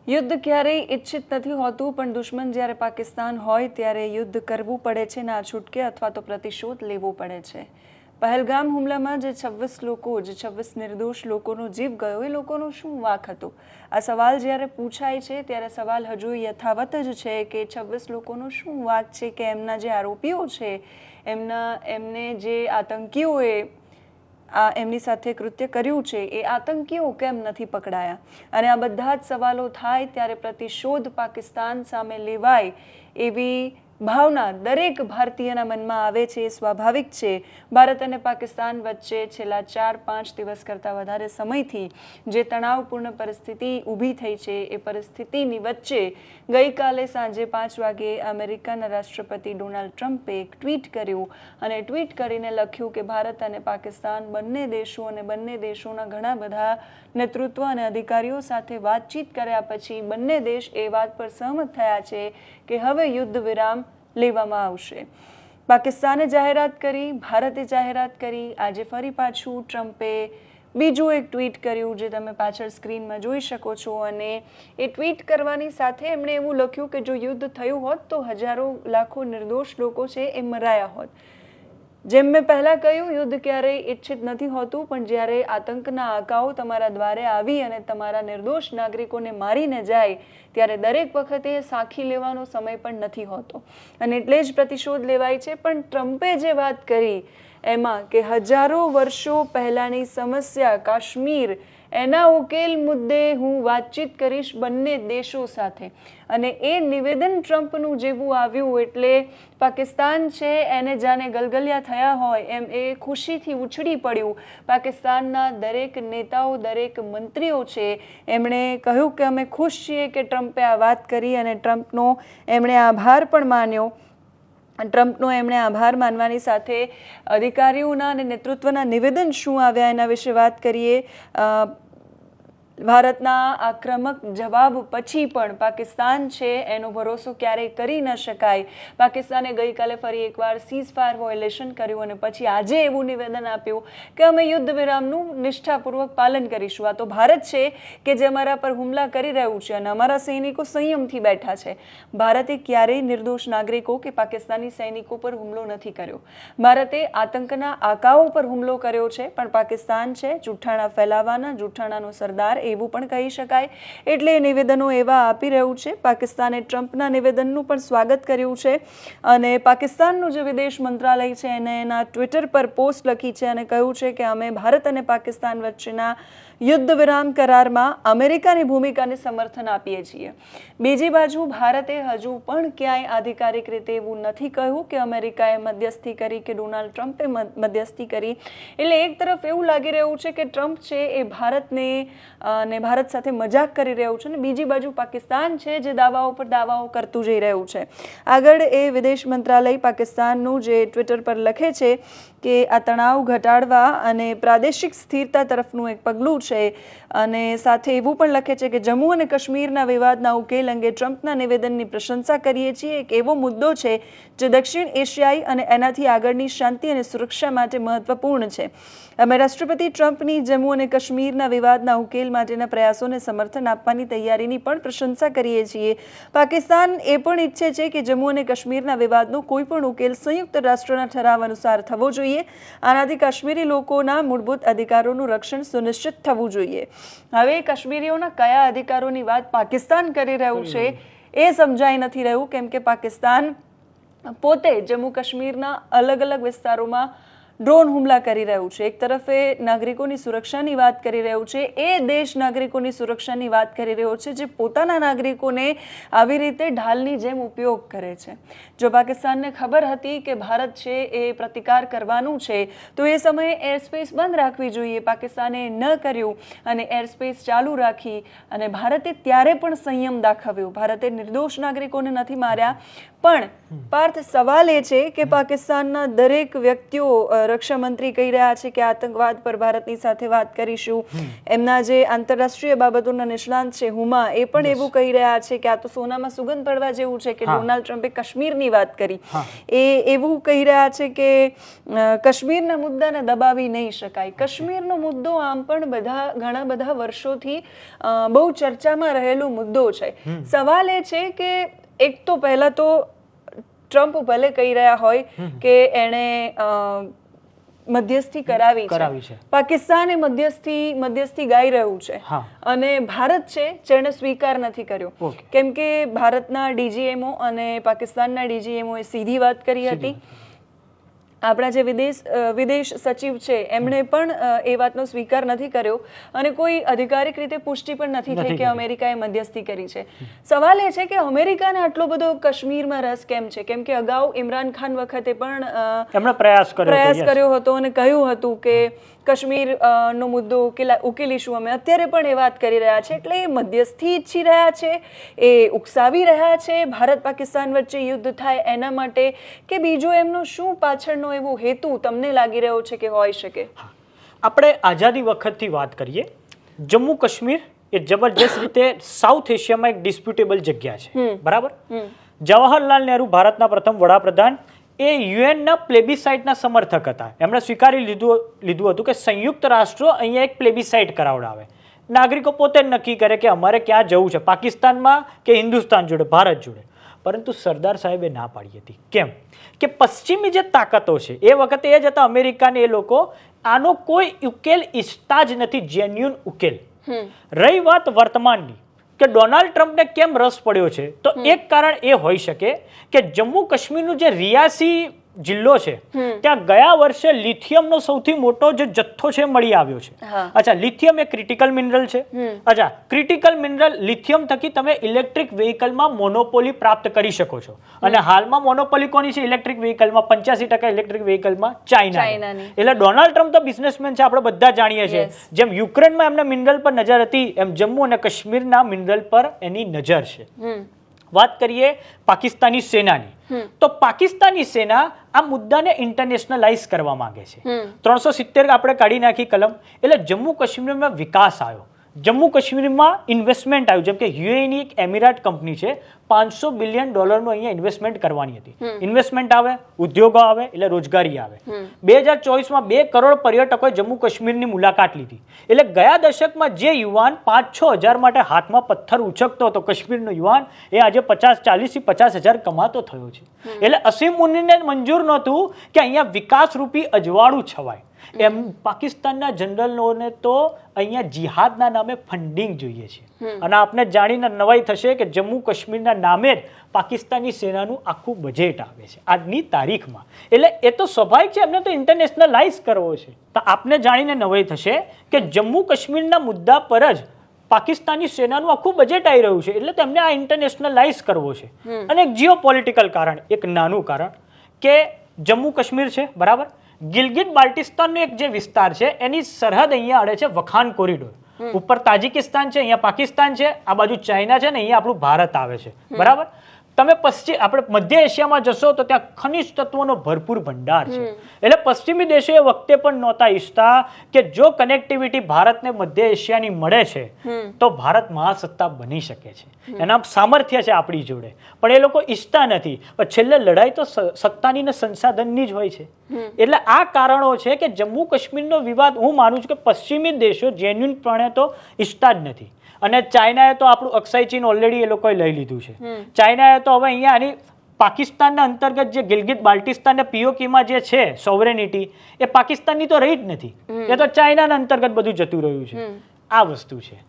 યુદ્ધ ક્યારેય ઈચ્છિત નથી હોતું, પણ દુશ્મન જ્યારે પાકિસ્તાન હોય ત્યારે યુદ્ધ કરવું પડે છે, ના છૂટકે અથવા તો પ્રતિશોધ લેવો પડે છે. પહેલગામ હુમલામાં જે 26 નિર્દોષ લોકોનો જીવ ગયો, એ લોકોનો શું વાંક હતો? આ સવાલ જ્યારે પૂછાય છે ત્યારે સવાલ હજુ યથાવત જ છે કે 26 લોકોનો શું વાંક છે કે એમના જે આરોપીઓ છે, એમને જે આતંકીઓએ એમની સાથે કૃત્ય કર્યું છે, એ આતંકીઓ કેમ નથી પકડાયા? અને આ બધા જ સવાલો થાય ત્યારે પ્રતિશોધ પાકિસ્તાન સામે લેવાય એવી ભાવના દરેક ભારતીયના મનમાં આવે છે. એ સ્વાભાવિક છે. ભારત અને પાકિસ્તાન વચ્ચે છેલ્લા 4-5 દિવસ કરતાં વધારે સમયથી જે તણાવપૂર્ણ પરિસ્થિતિ ઊભી થઈ છે, એ પરિસ્થિતિની વચ્ચે ગઈકાલે સાંજે 5 વાગે અમેરિકાના રાષ્ટ્રપતિ ડોનાલ્ડ ટ્રમ્પે એક ટ્વીટ કર્યું અને ટ્વીટ કરીને લખ્યું કે ભારત અને પાકિસ્તાન બંને દેશો અને બંને દેશોના ઘણા બધા નેતૃત્વ અને અધિકારીઓ સાથે વાતચીત કર્યા પછી બંને દેશ એ વાત પર સહમત થયા છે કે હવે યુદ્ધ વિરામ લેવામાં આવશે. પાકિસ્તાને જાહેરાત કરી, ભારતે જાહેરાત કરી. આજે ફરી પાછું ટ્રમ્પે બીજું એક ટ્વીટ કર્યું, જે તમે પાછળ સ્ક્રીનમાં જોઈ શકો છો. અને એ ટ્વીટ કરવાની સાથે એમણે એવું લખ્યું કે જો યુદ્ધ થયું હોત તો હજારો લાખો નિર્દોષ લોકો છે એ મરાયા હોત. જેમ મેં પહેલાં કહ્યું, યુદ્ધ ક્યારેય ઈચ્છિત નથી હોતું, પણ જ્યારે આતંકના આંકાઓ તમારા દ્વારે આવી અને તમારા નિર્દોષ નાગરિકોને મારીને જાય ત્યારે દરેક વખતે સાખી લેવાનો સમય પણ નથી હોતો અને એટલે જ પ્રતિશોધ લેવાય છે. પણ ટ્રમ્પે જે વાત કરી એમાં કે હજારો વર્ષો પહેલાંની સમસ્યા કાશ્મીર, એના ઉકેલ મુદ્દે હું વાતચીત કરીશ બંને દેશો સાથે, અને એ નિવેદન ટ્રમ્પનું જેવું આવ્યું એટલે પાકિસ્તાન છે એને જાણે ગલગલિયા થયા હોય એમ એ ખુશીથી ઉછળી પડ્યું. પાકિસ્તાનના દરેક નેતાઓ, દરેક મંત્રીઓ છે, એમણે કહ્યું કે અમે ખુશ છીએ કે ટ્રમ્પે આ વાત કરી અને ટ્રમ્પનો એમણે આભાર પણ માન્યો. ટ્રમ્પનો એમણે આભાર માનવાની સાથે અધિકારીઓના અને નેતૃત્વના નિવેદન શું આવ્યા એના વિશે વાત કરીએ. ભારતના આક્રમક જવાબ પછી પણ પાકિસ્તાન છે એનો ભરોસો ક્યારેય કરી ન શકાય. પાકિસ્તાને ગઈકાલે ફરી એકવાર સીઝ ફાયર વાયોલેશન કર્યું અને પછી આજે એવું નિવેદન આપ્યું કે અમે યુદ્ધ વિરામનું નિષ્ઠાપૂર્વક પાલન કરીશું. આ તો ભારત છે કે જે અમારા પર હુમલા કરી રહ્યું છે અને અમારા સૈનિકો સંયમથી બેઠા છે. ભારતે ક્યારેય નિર્દોષ નાગરિકો કે પાકિસ્તાની સૈનિકો પર હુમલો નથી કર્યો. ભારતે આતંકના આકાઓ પર હુમલો કર્યો છે, પણ પાકિસ્તાન છે જૂઠાણા ફેલાવાના, જૂઠાણાનો સરદાર એવું પણ કહી શકાય. એટલે નિવેદનો એવા આપી રહ્યું છે. પાકિસ્તાને ટ્રમ્પના નિવેદનનું પણ સ્વાગત કર્યું છે અને પાકિસ્તાનનું જે વિદેશ મંત્રાલય છે એને એના ટ્વિટર પર પોસ્ટ લખી છે અને કહ્યું છે કે અમે ભારત અને પાકિસ્તાન વચ્ચેના યુદ્ધ વિરામ કરારમાં અમેરિકાની ભૂમિકાને સમર્થન આપીએ છીએ. બીજી બાજુ ભારતે હજુ પણ ક્યાંય આધિકારિક રીતે એવું નથી કહ્યું કે અમેરિકાએ મધ્યસ્થી કરી કે ડોનાલ્ડ ટ્રમ્પે મધ્યસ્થી કરી. એટલે એક તરફ એવું લાગી રહ્યું છે કે ટ્રમ્પ છે એ ભારતને અને ભારત સાથે મજાક કરી રહ્યું છે, અને બીજી બાજુ પાકિસ્તાન છે જે દાવાઓ પર દાવાઓ કરતું જઈ રહ્યું છે. આગળ એ વિદેશ મંત્રાલય પાકિસ્તાનનું જે ટ્વિટર પર લખે છે કે આ તણાવ ઘટાડવા અને પ્રાદેશિક સ્થિરતા તરફનું એક પગલું છે, અને સાથે એવું પણ લખે છે કે જમ્મુ અને કાશ્મીરના વિવાદના ઉકેલ અંગે ટ્રમ્પના નિવેદનની પ્રશંસા કરીએ છીએ. એક એવો મુદ્દો છે જે દક્ષિણ એશિયાઈ અને એનાથી આગળની શાંતિ અને સુરક્ષા માટે મહત્વપૂર્ણ છે. અમે રાષ્ટ્રપતિ ટ્રમ્પની જમ્મુ અને કાશ્મીરના વિવાદના ઉકેલ માટેના પ્રયાસોને સમર્થન આપવાની તૈયારીની પણ પ્રશંસા કરીએ છીએ. પાકિસ્તાન એ પણ ઈચ્છે છે કે જમ્મુ અને કાશ્મીરના વિવાદનો કોઈ પણ ઉકેલ સંયુક્ત રાષ્ટ્રના ઠરાવ અનુસાર થવો જોઈએ. આનાથી કાશ્મીરી લોકોના મૂળભૂત અધિકારોનું રક્ષણ સુનિશ્ચિત થવું જોઈએ. હવે કાશ્મીરીઓના કયા અધિકારોની વાત પાકિસ્તાન કરી રહ્યું છે એ સમજાઈ નથી રહ્યું, કેમ કે પાકિસ્તાન પોતે જમ્મુ કાશ્મીરના અલગ અલગ વિસ્તારોમાં ડ્રોન હુમલા કરી રહ્યું છે. એક તરફે નાગરિકોની સુરક્ષાની વાત કરી રહ્યું છે, એ દેશ નાગરિકોની સુરક્ષાની વાત કરી રહ્યો છે જે પોતાના નાગરિકોને આવી રીતે ઢાલની જેમ ઉપયોગ કરે છે. જો પાકિસ્તાનને ખબર હતી કે ભારત છે એ પ્રતિકાર કરવાનું છે તો એ સમયે એરસ્પેસ બંધ રાખવી જોઈએ. પાકિસ્તાને ન કર્યું અને એરસ્પેસ ચાલુ રાખી, અને ભારતે ત્યારે પણ સંયમ દાખવ્યો. ભારતે નિર્દોષ નાગરિકોને નથી માર્યા. પણ પાર્થ, સવાલ એ છે કે પાકિસ્તાનના દરેક વ્યક્તિઓ, રક્ષા મંત્રી કહી રહ્યા છે કે આતંકવાદ પર ભારતની સાથે વાત કરીશું. એમના જે આંતરરાષ્ટ્રીય બાબતોના નિષ્ણાંત છે હુમા, એ પણ એવું કહી રહ્યા છે કે આ તો સોનામાં સુગંધ પડવા જેવું છે કે ડોનાલ્ડ ટ્રમ્પે કાશ્મીરની વાત કરી. એ એવું કહી રહ્યા છે કે કાશ્મીરના મુદ્દાને દબાવી નહીં શકાય. કાશ્મીરનો મુદ્દો આમ પણ ઘણા બધા વર્ષોથી બહુ ચર્ચામાં રહેલો મુદ્દો છે. સવાલ એ છે કે એક તો પહેલા તો ટ્રમ્પ ભલે કહી રહ્યા હોય કે એણે મધ્યસ્થી કરાવી છે, પાકિસ્તાને મધ્યસ્થી ગાઈ રહ્યું છે, અને ભારત છે જેણે સ્વીકાર નથી કર્યો, કેમ કે ભારતના ડીજીએમઓ અને પાકિસ્તાનના ડીજીએમઓ એ સીધી વાત કરી હતી. આપણા જે વિદેશ સચિવ છે એમણે પણ એ વાતનો સ્વીકાર નથી કર્યો અને કોઈ અધિકારિક રીતે પુષ્ટિ પણ નથી થઈ કે અમેરિકાએ મધ્યસ્થી કરી છે. સવાલ એ છે કે અમેરિકાને આટલો બધો કાશ્મીરમાં રસ કેમ છે? કેમ કે અગાઉ ઇમરાન ખાન વખતે પણ એમણે પ્રયાસ કર્યો હતો અને કહ્યું હતું કે કાશ્મીર નો મુદ્દો ઉકેલીશું અમે. અત્યારે પણ એ વાત કરી રહ્યા છે. એટલે એ મધ્યસ્થી ઈચ્છી રહ્યા છે, એ ઉકસાવી રહ્યા છે ભારત પાકિસ્તાન વચ્ચે યુદ્ધ થાય એના માટે, કે બીજો એમનો શું પાછળનો એવો હેતુ તમને લાગી રહ્યો છે કે હોઈ શકે? આપણે આઝાદી વખતથી વાત કરીએ, જમ્મુ કાશ્મીર એ જબરજસ્ત રીતે સાઉથ એશિયામાં એક ડિસ્પ્યુટેબલ જગ્યા છે, બરાબર? જવાહરલાલ નહેરુ, ભારતના પ્રથમ વડાપ્રધાન, એ યુએનના પ્લેબિસાઇટના સમર્થક હતા. એમણે સ્વીકારી લીધું હતું કે સંયુક્ત રાષ્ટ્રો અહીંયા એક પ્લેબિસાઇટ કરાવડાવે. નાગરિકો પોતે જ નક્કી કરે કે અમારે ક્યાં જવું છે, પાકિસ્તાનમાં કે હિન્દુસ્તાન જોડે, ભારત જોડે. પરંતુ સરદાર સાહેબે ના પાડી હતી. કેમ? કે પશ્ચિમી જે તાકાતો છે એ વખતે એ જ હતા, અમેરિકાને, એ લોકો આનો કોઈ ઉકેલ ઈચ્છતા જ નથી, જેન્યુન ઉકેલ. રહી વાત વર્તમાનની કે ડોનાલ્ડ ટ્રમ્પને કેમ રસ પડ્યો છે, તો એક કારણ એ હોઈ શકે કે જમ્મુ કાશ્મીરનું જે રિયાસી જિલ્લો છે ત્યાં ગયા વર્ષે લિથિયમનો સૌથી મોટો જે જથ્થો છે મળી આવ્યો છે. અચ્છા, લિથિયમ એ ક્રિટિકલ મિનરલ છે. અચ્છા, ક્રિટિકલ મિનરલ લિથિયમ થકી તમે ઇલેક્ટ્રિક વ્હીકલમાં મોનોપોલી પ્રાપ્ત કરી શકો છો. અને હાલમાં મોનોપોલી કોની છે ઇલેક્ટ્રિક વ્હીકલમાં? 85% ઇલેક્ટ્રિક વ્હીકલમાં ચાઇનાની. એટલે ડોનાલ્ડ ટ્રમ્પ તો બિઝનેસમેન છે, આપણે બધા જાણીએ છીએ. જેમ યુક્રેનમાં એમને મિનરલ પર નજર હતી, એમ જમ્મુ અને કાશ્મીરના મિનરલ પર એની નજર છે. વાત કરીએ પાકિસ્તાની સેનાની, તો પાકિસ્તાની સેના આ મુદ્દાને ઇન્ટરનેશનલાઇઝ કરવા માંગે છે. 370 આપણે કાઢી નાખી કલમ, એટલે જમ્મુ કાશ્મીરમાં વિકાસ આવ્યો, જમ્મુ કાશ્મીરમાં ઇન્વેસ્ટમેન્ટ આવ્યું. જેમ કે યુએઈની એક એમિરાટ કંપની છે, $500 બિલિયન અહીંયા ઇન્વેસ્ટમેન્ટ કરવાની હતી. ઇન્વેસ્ટમેન્ટ આવે, ઉદ્યોગો આવે, એટલે રોજગારી આવે. 2024માં 2 કરોડ પર્યટકોએ જમ્મુ કાશ્મીરની મુલાકાત લીધી. એટલે ગયા દશકમાં જે યુવાન 5-6 હજાર માટે હાથમાં પથ્થર ઉછકતો હતો, કાશ્મીરનો યુવાન, એ આજે 40,000 થી 50,000 કમાતો થયો છે. એટલે અસીમ મુનીને મંજૂર નહોતું કે અહીંયા વિકાસ રૂપી અજવાળું છવાય. એમ પાકિસ્તાનના જનરલોને તો અહીંયા જિહાદના નામે ફંડિંગ જોઈએ છે. અને આપને જાણીને નવાઈ થશે કે જમ્મુ કાશ્મીરના નામે જ પાકિસ્તાની સેનાનું આખું બજેટ આવે છે આજની તારીખમાં. એટલે એ તો સ્વાભાવિક છે, એમને તો ઇન્ટરનેશનલાઇઝ કરવો છે. તો આપને જાણીને નવાઈ થશે કે જમ્મુ કાશ્મીરના મુદ્દા પર જ પાકિસ્તાની સેનાનું આખું બજેટ આવી રહ્યું છે. એટલે તેમને આ ઇન્ટરનેશનલાઇઝ કરવો છે. અને એક જીઓ પોલિટિકલ કારણ, એક નાનું કારણ, કે જમ્મુ કાશ્મીર છે, બરાબર, ગિલગિટ બાલ્ટિસ્તાનનો એક જે વિસ્તાર છે એની સરહદ અહીંયા અડે છે વખાન કોરિડોર. ઉપર તાજિકિસ્તાન છે, અહીંયા પાકિસ્તાન છે, આ બાજુ ચાઇના છે ને અહીંયા આપણું ભારત આવે છે, બરાબર. તમે આપણે મધ્ય એશિયામાં જશો તો ત્યાં ખનિજ તત્વોનો ભરપૂર ભંડાર છે. એટલે પશ્ચિમી દેશો એ વખતે પણ નહોતા ઈચ્છતા કે જો કનેક્ટિવિટી ભારતને મધ્ય એશિયાની મળે છે તો ભારત મહાસત્તા બની શકે છે. એના સામર્થ્ય છે આપણી જોડે, પણ એ લોકો ઈચ્છતા નથી. પણ છેલ્લે લડાઈ તો સત્તાની ને સંસાધનની જ હોય છે. એટલે આ કારણો છે કે જમ્મુ કાશ્મીરનો વિવાદ હું માનું છું કે પશ્ચિમી દેશો જેન્યુનપણે તો ઈચ્છતા જ નથી. અને ચાઇનાએ તો આપણું અક્ષય ચીન ઓલરેડી એ લોકોએ લઈ લીધું છે. ચાઇનાએ તો હવે અહીંયા આની પાકિસ્તાનના અંતર્ગત જે ગિલગિટ બાલ્ટિસ્તાન ને પીઓકેમાં જે છે સોવરેનિટી, એ પાકિસ્તાનની તો રહી જ નથી, એ તો ચાઇનાના અંતર્ગત બધું જતું રહ્યું છે. આ વસ્તુ છે.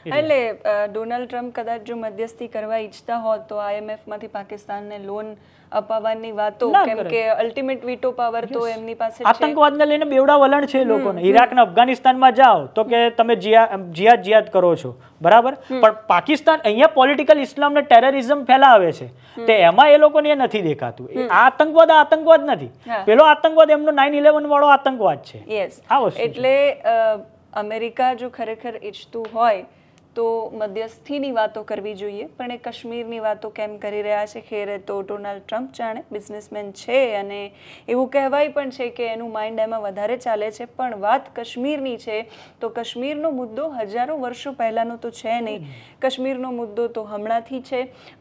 એટલે ડોનાલ્ડ ટ્રમ્પ કદાચ જો મધ્યસ્થી કરવા ઈચ્છતા હોત તો IMF માંથી પાકિસ્તાનને લોન અપાવવાની વાતો, કેમ કે અલ્ટિમેટ વીટો પાવર તો એમની પાસે છે. આતંકવાદને લઈને બેવડા વલણ છે લોકોને. ઈરાક ને અફઘાનિસ્તાનમાં જાઓ તો કે તમે જિહાદ કરો છો, બરાબર, પણ પાકિસ્તાન અહીંયા પોલિટિકલ ઇસ્લામ ને ટેરરિઝમ ફેલાવે છે, તે એમાં એ લોકોને નથી દેખાતું. આ આતંકવાદ નથી. પેલો આતંકવાદ એમનો 9/11 વાળો આતંકવાદ છે. યસ, એટલે અમેરિકા જો ખરેખર ઈચ્છતું હોય તો મધ્યસ્થીની વાતો કરવી જોઈએ, પણ એ કાશ્મીરની વાતો કેમ કરી રહ્યા છે? ખેર તો ડોનાલ્ડ ટ્રમ્પ જાણે, બિઝનેસમેન છે અને એવું કહેવાય પણ છે કે એનું માઇન્ડ એમાં વધારે ચાલે છે. પણ વાત કાશ્મીરની છે તો કાશ્મીરનો મુદ્દો હજારો વર્ષો પહેલાંનો તો છે નહીં. કાશ્મીરનો મુદ્દો તો હમણાંથી છે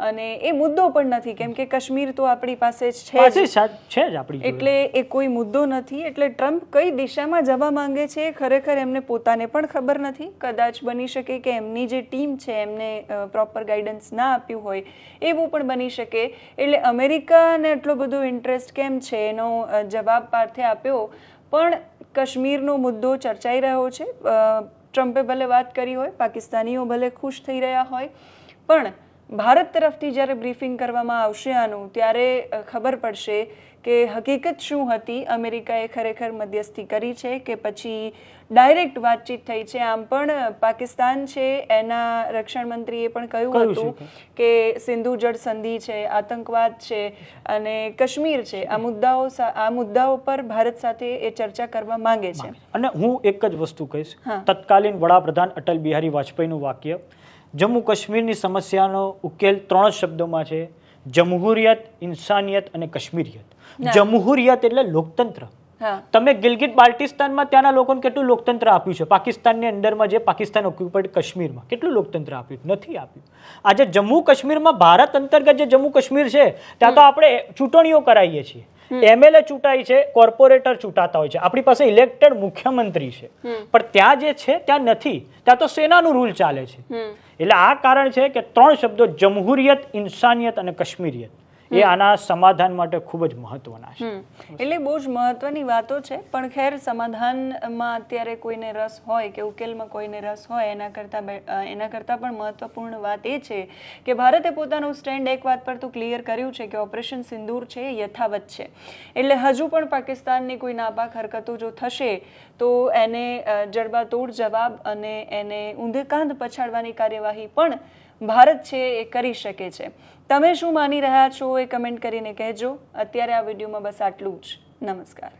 અને એ મુદ્દો પણ નથી, કેમ કે કાશ્મીર તો આપણી પાસે છે જ, એટલે એ કોઈ મુદ્દો નથી. એટલે ટ્રમ્પ કઈ દિશામાં જવા માંગે છે ખરેખર એમને પોતાને પણ ખબર નથી. કદાચ બની શકે કે એમની જે ટીમ છે એમને પ્રોપર ગાઈડન્સ ના આપ્યું હોય, એવું પણ બની શકે. એટલે અમેરિકાને એટલો બધો ઇન્ટરેસ્ટ કેમ છે એનો જવાબ પાર્થે આપ્યો, પણ કાશ્મીરનો મુદ્દો ચર્ચાઈ રહ્યો છે. ટ્રમ્પે ભલે વાત કરી હોય, પાકિસ્તાનીઓ ભલે ખુશ થઈ રહ્યા હોય, પણ ભારત તરફથી જ્યારે બ્રીફિંગ કરવામાં આવશે આનું, ત્યારે ખબર પડશે કે હકીકત શું હતી. અમેરિકાએ ખરેખર મધ્યસ્થી કરી છે કે પછી ડાયરેક્ટ વાતચીત થઈ છે. આમ પણ પાકિસ્તાન છે એના રક્ષણ મંત્રીએ પણ કહ્યું હતું કે સિંધુ જળ સંધિ છે, આતંકવાદ છે અને કાશ્મીર છે, આ મુદ્દાઓ પર ભારત સાથે એ ચર્ચા કરવા માંગે છે. અને હું એક જ વસ્તુ કહીશ, તત્કાલીન વડાપ્રધાન અટલ બિહારી વાજપેયીનું વાક્ય, જમ્મુ કાશ્મીરની સમસ્યાનો ઉકેલ 3 શબ્દોમાં છે: જમહુરિયત, ઇન્સાનિયત અને કાશ્મીરિયત. જમહુરિયત એટલે લોકતંત્ર. તમે ગિલગિટ બાલ્ટિસ્તાનમાં ત્યાંના લોકોને કેટલું લોકતંત્ર આપ્યું છે? પાકિસ્તાનની અંદરમાં જે પાકિસ્તાન ઓક્યુપાઈડ કાશ્મીરમાં કેટલું લોકતંત્ર આપ્યું? નથી આપ્યું. આજે જમ્મુ કાશ્મીરમાં ભારત અંતર્ગત જે જમ્મુ કાશ્મીર છે ત્યાં તો આપણે ચૂંટણીઓ કરાવીએ છીએ, એમએલએ ચૂંટાય છે, કોર્પોરેટર ચૂંટાતા હોય છે, આપણી પાસે ઇલેક્ટેડ મુખ્યમંત્રી છે, પણ ત્યાં જે છે ત્યાં નથી. ત્યાં તો સેનાનું રૂલ ચાલે છે. એટલે આ કારણ છે કે 3 શબ્દો જમહુરિયત, ઇન્સાનિયત અને કાશ્મીરિયત એ આના સમાધાન માટે ખૂબ જ મહત્વના છે. એટલે બહુ જ મહત્વની વાતો છે. પણ ખેર, સમાધાનમાં અત્યારે કોઈને રસ હોય કે ઉકેલમાં કોઈને રસ હોય, એના કરતાં પણ મહત્વપૂર્ણ વાત એ છે કે ભારતે પોતાનું સ્ટેન્ડ એક વાત પર તો ક્લિયર કર્યું છે કે ઓપરેશન સિંદૂર છે એ યથાવત છે. એટલે હજુ પણ પાકિસ્તાનની કોઈ નાપાક હરકતો જો થશે તો એને જડબાતોડ જવાબ અને એને ઊંધે કાંધ પછાડવાની કાર્યવાહી પણ ભારત છે એ કરી શકે છે. તમે શું માની રહ્યા છો એ કમેન્ટ કરીને કહેજો. અત્યારે આ વિડીયોમાં બસ આટલું જ. નમસ્કાર.